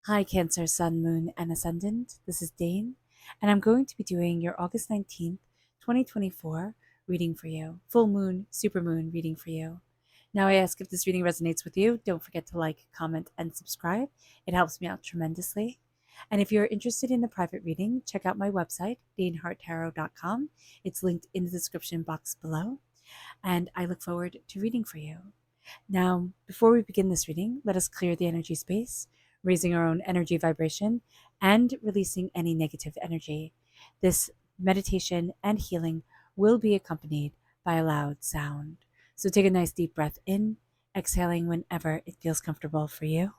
Hi, Cancer, Sun, Moon, and Ascendant. This is Dane, and I'm going to be doing your August 19th, 2024 reading for you. Full Moon, Supermoon reading for you. Now, I ask if this reading resonates with you. Don't forget to like, comment, and subscribe. It helps me out tremendously. And if you're interested in a private reading, check out my website, daneharttarot.com. It's linked in the description box below, and I look forward to reading for you. Now, before we begin this reading, let us clear the energy space, raising our own energy vibration and releasing any negative energy. This meditation and healing will be accompanied by a loud sound. So take a nice deep breath in, exhaling whenever it feels comfortable for you.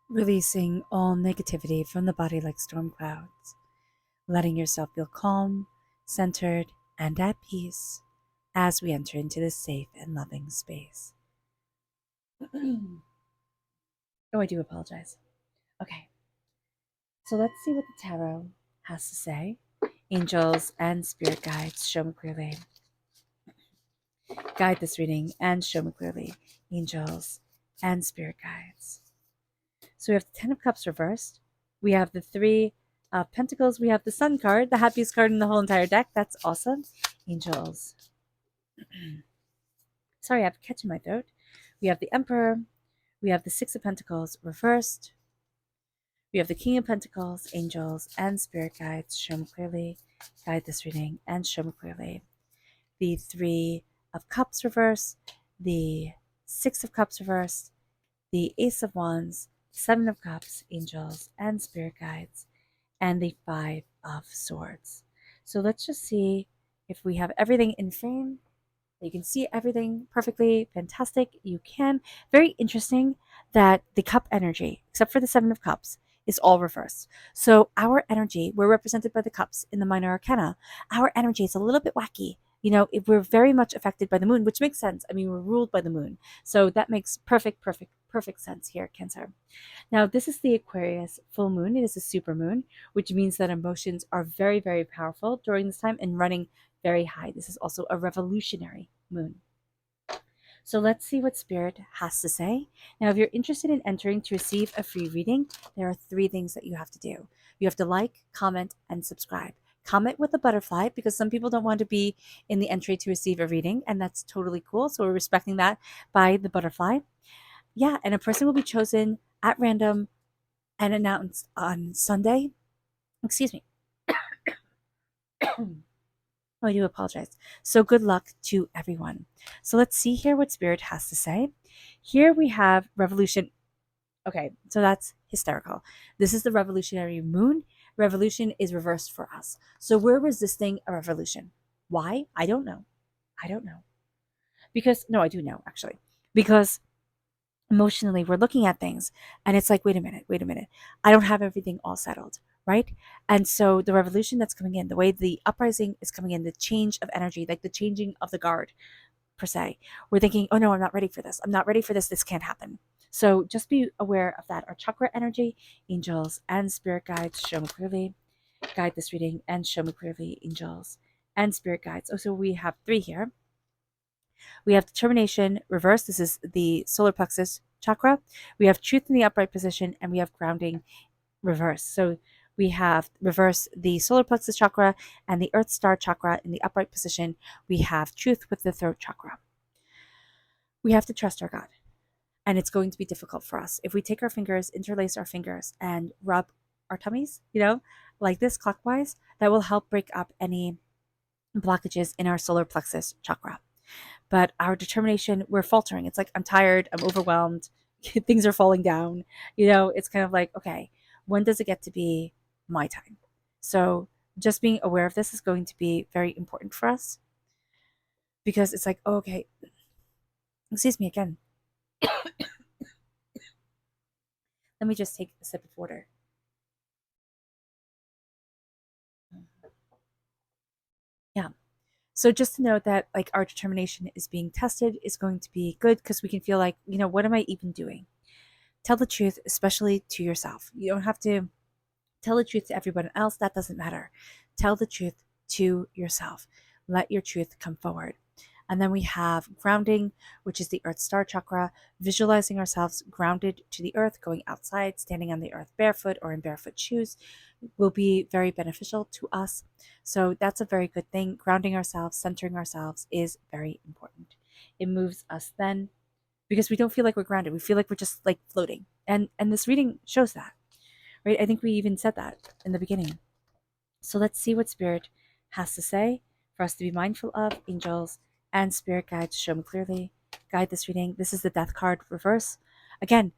Releasing all negativity from the body like storm clouds, letting yourself feel calm, centered, and at peace as we enter into this safe and loving space. Oh, I do apologize. Okay, so let's see what the tarot has to say. Angels and spirit guides, show me clearly. Guide this reading and show me clearly. Angels and spirit guides. So we have the Ten of Cups reversed. We have the Three of Pentacles. We have the Sun card, the happiest card in the whole entire deck. That's awesome. Angels. Sorry, I have a catch in my throat. We have the Emperor. We have the Six of Pentacles reversed. We have the King of Pentacles, angels, and spirit guides. Show me clearly. Guide this reading and show me clearly. The Three of Cups reversed. The Six of Cups reversed. The Ace of Wands, Seven of Cups, angels, and spirit guides. And the Five of Swords. So let's just see if we have everything in frame. You can see everything perfectly. Fantastic. You can. Very interesting that the cup energy, except for the Seven of Cups, is all reversed. So our energy, we're represented by the cups in the minor arcana. Our energy is a little bit wacky. You know, we're very much affected by the moon, which makes sense. I mean, we're ruled by the moon. So that makes perfect sense here, Cancer. Now, this is the Aquarius full moon. It is a super moon, which means that emotions are very powerful during this time and running very high. This is also a revolutionary moon. So let's see what Spirit has to say. Now, if you're interested in entering to receive a free reading, there are 3 things that you have to do. You have to like, comment, and subscribe. Comment with a butterfly because some people don't want to be in the entry to receive a reading, and that's totally cool. So we're respecting that by the butterfly. Yeah, and a person will be chosen at random and announced on Sunday. Excuse me. I do apologize. So good luck to everyone. So let's see here what Spirit has to say. Here we have revolution. Okay, so that's hysterical. This is the revolutionary moon. Revolution is reversed for us. So we're resisting a revolution. Why? I don't know. I don't know. Because, no, I do know actually. Because emotionally we're looking at things and it's like, wait a minute, I don't have everything all settled, right? And so the revolution that's coming in, the way the uprising is coming in, the change of energy, like the changing of the guard per se, we're thinking, oh no, I'm not ready for this can't happen. So just be aware of that. Our chakra energy, angels and spirit guides, show me clearly. Guide this reading and show me clearly, angels and spirit guides. Oh, so we have 3 here. We have determination reverse. This is the solar plexus chakra. We have truth in the upright position, and we have grounding reverse. So we have reverse the solar plexus chakra and the earth star chakra in the upright position. We have truth with the throat chakra. We have to trust our God, and it's going to be difficult for us. If we take our fingers, interlace our fingers, and rub our tummies, like this clockwise, that will help break up any blockages in our solar plexus chakra. But our determination, we're faltering. It's like, I'm tired, I'm overwhelmed, things are falling down. It's kind of like, okay, when does it get to be my time? So just being aware of this is going to be very important for us, because it's like, oh, okay, excuse me again. Let me just take a sip of water. Yeah. So just to know that like our determination is being tested is going to be good because we can feel like, what am I even doing? Tell the truth, especially to yourself. You don't have to tell the truth to everyone else. That doesn't matter. Tell the truth to yourself. Let your truth come forward. And then we have grounding, which is the earth star chakra, visualizing ourselves grounded to the earth, going outside, standing on the earth barefoot or in barefoot shoes will be very beneficial to us. So that's a very good thing. Grounding ourselves, centering ourselves is very important. It moves us then because we don't feel like we're grounded. We feel like we're just like floating. And this reading shows that, right? I think we even said that in the beginning. So let's see what Spirit has to say for us to be mindful of. Angels and Spirit guides show me clearly. Guide this reading. This is the Death card reverse. Again,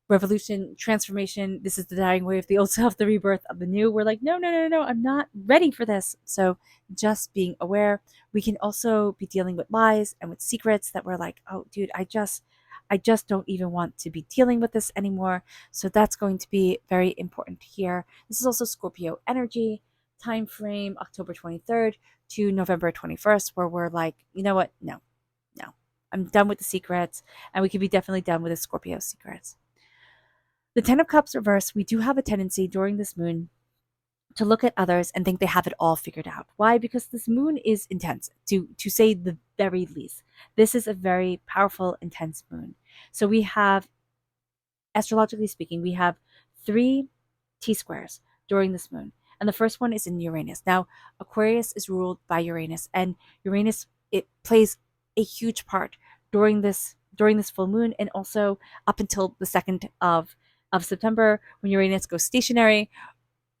revolution, transformation. This is the dying way of the old self, the rebirth of the new. We're like, no, no, no, no, I'm not ready for this. So just being aware. We can also be dealing with lies and with secrets that we're like, oh, dude, I just don't even want to be dealing with this anymore. So that's going to be very important here. This is also Scorpio energy, time frame October 23rd to November 21st, where we're like, you know what? No, no. I'm done with the secrets, and we could be definitely done with the Scorpio secrets. The Ten of Cups reverse, we do have a tendency during this moon to look at others and think they have it all figured out. Why? Because this moon is intense, to say the very least. This is a very powerful, intense moon. So we have, astrologically speaking, we have 3 T-squares during this moon. And the first one is in Uranus. Now, Aquarius is ruled by Uranus, and Uranus, it plays a huge part during this full moon, and also up until the 2nd of September, when Uranus goes stationary.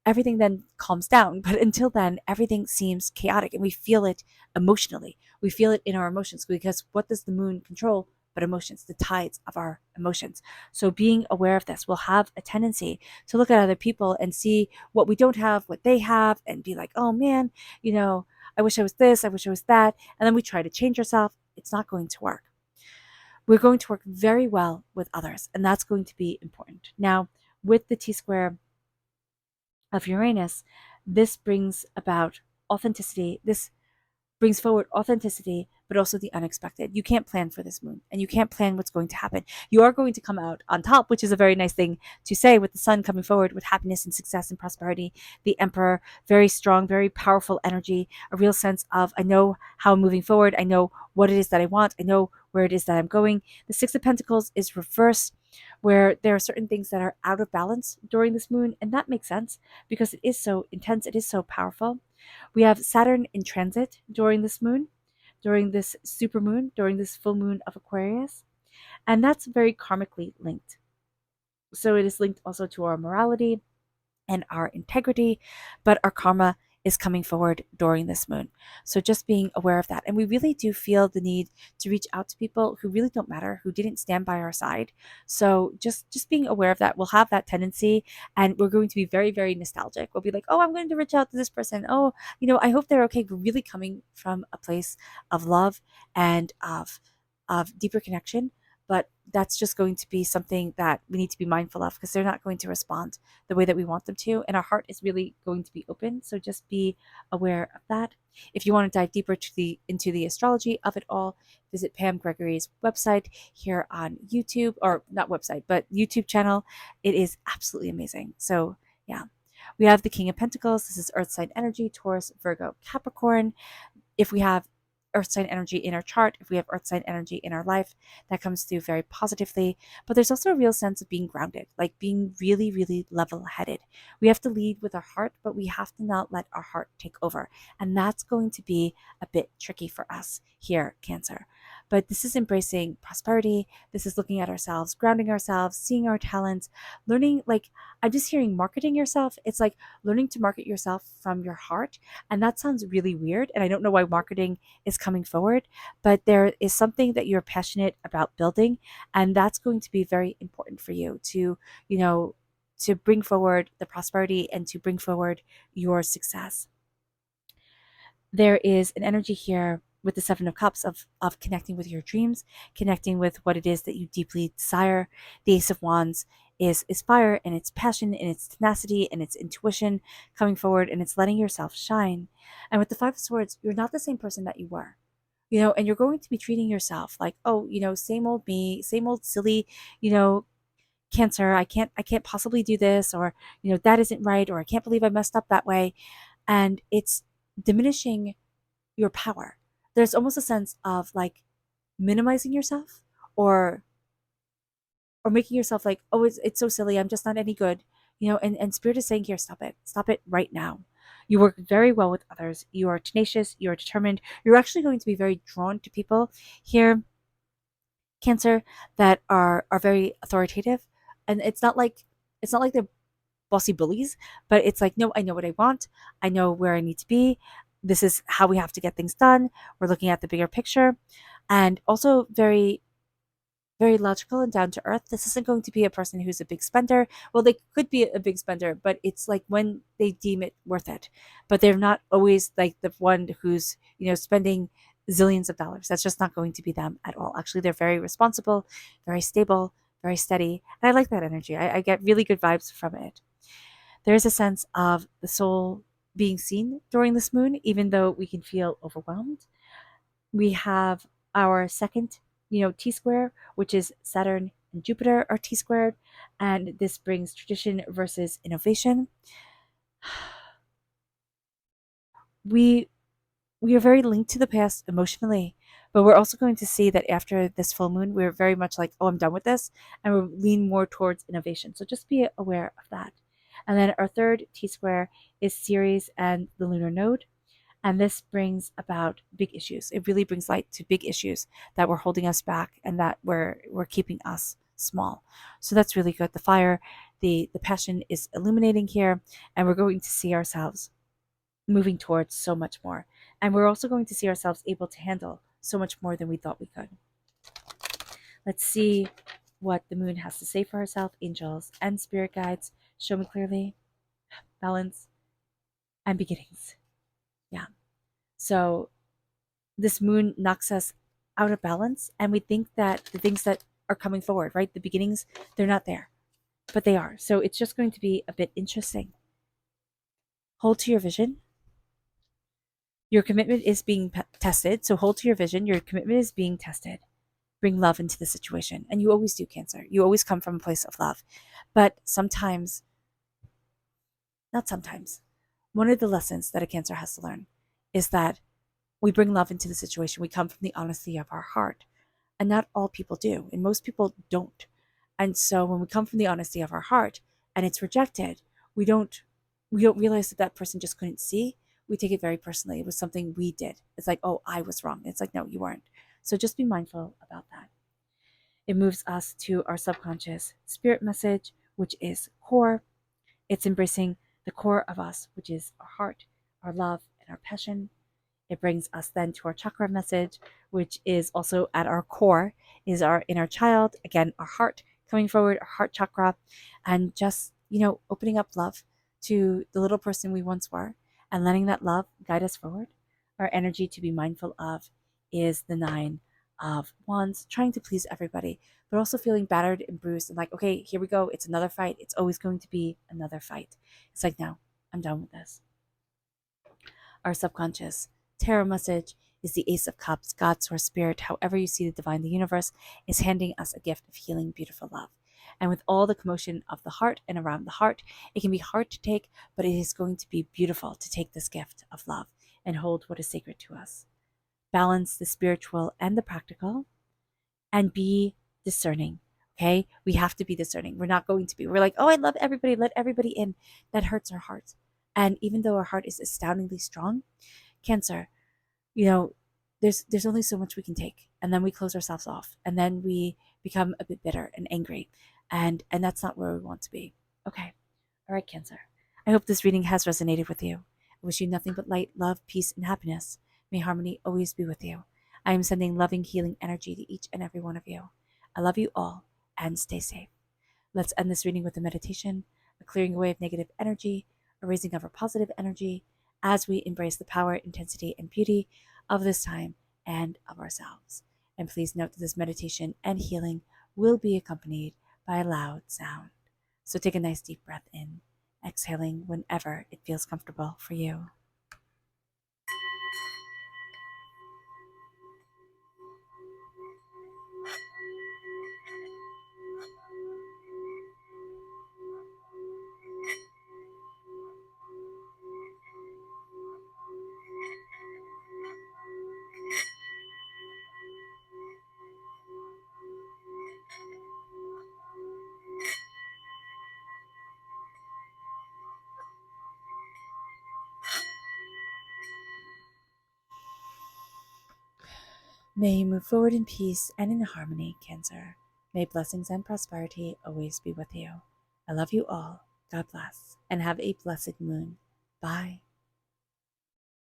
Everything then calms down. But until then, everything seems chaotic and we feel it emotionally. We feel it in our emotions because what does the moon control but emotions, the tides of our emotions? So being aware of this, we'll have a tendency to look at other people and see what we don't have, what they have, and be like, oh man, I wish I was this, I wish I was that. And then we try to change ourselves. It's not going to work. We're going to work very well with others, and that's going to be important. Now, with the T square of Uranus, this brings about authenticity. This brings forward authenticity, but also the unexpected. You can't plan for this moon, and you can't plan what's going to happen. You are going to come out on top, which is a very nice thing to say, with the sun coming forward with happiness and success and prosperity. The Emperor, very strong, very powerful energy, a real sense of, I know how I'm moving forward. I know what it is that I want. I know where it is that I'm going. The Six of Pentacles is reversed, where there are certain things that are out of balance during this moon, and that makes sense because it is so intense, it is so powerful. We have Saturn in transit during this moon, during this supermoon, during this full moon of Aquarius, and that's very karmically linked. So it is linked also to our morality and our integrity, but our karma is coming forward during this moon. So just being aware of that. And we really do feel the need to reach out to people who really don't matter, who didn't stand by our side. So just being aware of that, we'll have that tendency, and we're going to be very, very nostalgic. We'll be like, oh, I'm going to reach out to this person. Oh, I hope they're okay. We're really coming from a place of love and of deeper connection. But that's just going to be something that we need to be mindful of because they're not going to respond the way that we want them to. And our heart is really going to be open. So just be aware of that. If you want to dive deeper into the astrology of it all, visit Pam Gregory's website here on YouTube, or not website, but YouTube channel. It is absolutely amazing. So yeah, we have the King of Pentacles. This is Earth sign energy, Taurus, Virgo, Capricorn. If we have earth sign energy in our chart, if we have earth sign energy in our life, that comes through very positively. But there's also a real sense of being grounded, like being really, really level headed. We have to lead with our heart, but we have to not let our heart take over. And that's going to be a bit tricky for us here, Cancer. But this is embracing prosperity. This is looking at ourselves, grounding ourselves, seeing our talents, learning, like, I'm just hearing marketing yourself. It's like learning to market yourself from your heart. And that sounds really weird. And I don't know why marketing is coming forward, but there is something that you're passionate about building, and that's going to be very important for you to bring forward the prosperity and to bring forward your success. There is an energy here with the Seven of Cups of connecting with your dreams, connecting with what it is that you deeply desire. The Ace of Wands is fire, and it's passion, and it's tenacity, and it's intuition coming forward, and it's letting yourself shine. And with the Five of Swords, you're not the same person that you were. And you're going to be treating yourself like, oh, same old me, same old silly, you know, Cancer, I can't possibly do this, or that isn't right, or I can't believe I messed up that way. And it's diminishing your power. There's almost a sense of like minimizing yourself, or making yourself like, oh, it's so silly, I'm just not any good. And Spirit is saying here, stop it right now. You work very well with others, you are tenacious, you are determined, you're actually going to be very drawn to people here, Cancer, that are very authoritative. And it's not like they're bossy bullies, but it's like, no, I know what I want, I know where I need to be, this is how we have to get things done, we're looking at the bigger picture. And also very, very logical and down to earth. This isn't going to be a person who's a big spender. Well, they could be a big spender, but it's like when they deem it worth it. But they're not always like the one who's, spending zillions of dollars. That's just not going to be them at all. Actually, they're very responsible, very stable, very steady. And I like that energy. I get really good vibes from it. There's a sense of the soul being seen during this moon, even though we can feel overwhelmed. We have our second, T square, which is Saturn and Jupiter are T squared, and this brings tradition versus innovation. We we are very linked to the past emotionally, but we're also going to see that after this full moon, we're very much like, oh, I'm done with this, and we'll lean more towards innovation. So just be aware of that. And then our third T square is Ceres and the lunar node. And this brings about big issues. It really brings light to big issues that were holding us back and that were keeping us small. So that's really good. The fire, the passion is illuminating here, and we're going to see ourselves moving towards so much more. And we're also going to see ourselves able to handle so much more than we thought we could. Let's see what the moon has to say for herself. Angels and spirit guides, show me clearly. Balance and beginnings. Yeah. So this moon knocks us out of balance, and we think that the things that are coming forward, right, the beginnings, they're not there, but they are. So it's just going to be a bit interesting. Hold to your vision. Your commitment is being tested, so hold to your vision. Your commitment is being tested. Bring love into the situation, and you always do, Cancer. You always come from a place of love. But sometimes, not sometimes, one of the lessons that a Cancer has to learn is that we bring love into the situation. We come from the honesty of our heart. And not all people do. And most people don't. And so when we come from the honesty of our heart and it's rejected, we don't realize that that person just couldn't see. We take it very personally. It was something we did. It's like, oh, I was wrong. It's like, no, you weren't. So just be mindful about that. It moves us to our subconscious spirit message, which is core. It's embracing the core of us, which is our heart, our love, and our passion. It brings us then to our chakra message, which is also at our core, is our inner child. Again, our heart coming forward, our heart chakra, and just, opening up love to the little person we once were and letting that love guide us forward. Our energy to be mindful of is the 9 of Wands, trying to please everybody, but also feeling battered and bruised and like, okay, here we go. It's another fight. It's always going to be another fight. It's like, no, I'm done with this. Our subconscious tarot message is the Ace of Cups. God, Source, Spirit, however you see the divine, the universe, is handing us a gift of healing, beautiful love. And with all the commotion of the heart and around the heart, it can be hard to take, but it is going to be beautiful to take this gift of love and hold what is sacred to us. Balance the spiritual and the practical, and be discerning. Okay? We have to be discerning. We're not going to be. We're like, oh, I love everybody. Let everybody in. That hurts our hearts. And even though our heart is astoundingly strong, Cancer, there's only so much we can take, and then we close ourselves off, and then we become a bit bitter and angry, and that's not where we want to be. Okay, all right, Cancer. I hope this reading has resonated with you. I wish you nothing but light, love, peace, and happiness. May harmony always be with you. I am sending loving, healing energy to each and every one of you. I love you all, and stay safe. Let's end this reading with a meditation, a clearing away of negative energy, a raising of our positive energy, as we embrace the power, intensity, and beauty of this time and of ourselves. And please note that this meditation and healing will be accompanied by a loud sound. So take a nice deep breath in, exhaling whenever it feels comfortable for you. May you move forward in peace and in harmony, Cancer. May blessings and prosperity always be with you. I love you all. God bless, and have a blessed moon. Bye.